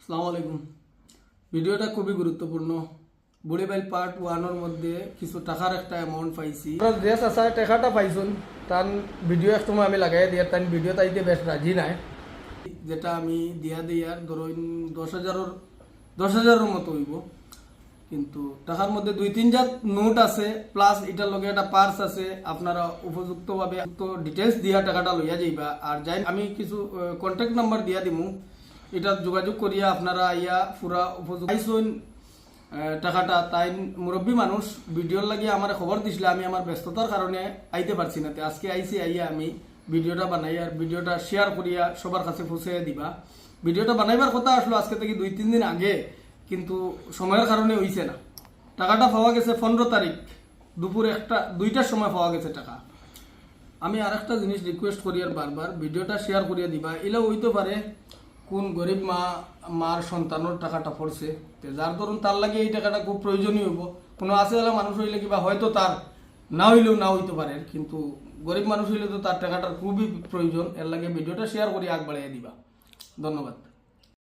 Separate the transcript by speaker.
Speaker 1: আসসালামু আলাইকুম। ভিডিওটা খুবই গুরুত্বপূর্ণ। বুড়িবাইল পার্ট 1 মধ্যে কিছু টাকার একটা অ্যামাউন্ট পাইছি। যে চাচা টাকাটা পাইছুন তার ভিডিও এক সময় আমি লাগাই দিয়ে তার ভিডিও তাইতে বেশ রাজি নাই, যেটা আমি দিয়া দিয়ার ধরুন 10,000-এর মতো হইব। কিন্তু টাকার মধ্যে 2-3 নোট আছে, প্লাস এটার লগে একটা পার্স আছে। আপনারা উপযুক্তভাবে ডিটেলস দিয়া টাকাটা লইয়া যাইবা। আর যাই আমি কিছু কন্ট্যাক্ট নাম্বার দিয়া দিমু, এটা যোগাযোগ করিয়া আপনারা আইয়া পুরা উপযুক্ত টাকাটা। তাই মুরব্বী মানুষ ভিডিওর লাগে আমার খবর দিছিল, আমি আমার ব্যস্ততার কারণে আইতে পারছি না। আজকে আইসি আইয়া আমি ভিডিওটা বানাই আর ভিডিওটা শেয়ার করিয়া সবার কাছে পৌঁছে দিবা। ভিডিওটা বানাইবার কথা আসলো আজকে থেকে 2-3 দিন আগে, কিন্তু সময়ের কারণে হইছে না। টাকাটা পাওয়া গেছে 15 তারিখ দুপুর 1-2টার সময় পাওয়া গেছে টাকা। আমি আর একটা জিনিস রিকোয়েস্ট করি আর বারবার ভিডিওটা শেয়ার করিয়া দিবা। এলা হইতে পারে কোন গরিব মার সন্তানের টাকাটা পড়ছে, যার ধরুন তার লাগে এই টাকাটা খুব প্রয়োজনীয় হইব। কোনো আছে মানুষ হইলে কিবা হয়তো তার না হইলেও না হইতে পারে, কিন্তু গরিব মানুষ হইলে তো তার টাকাটার খুবই প্রয়োজন। এর লাগে ভিডিওটা শেয়ার করে আগ বাড়াইয়া দিবা। ধন্যবাদ।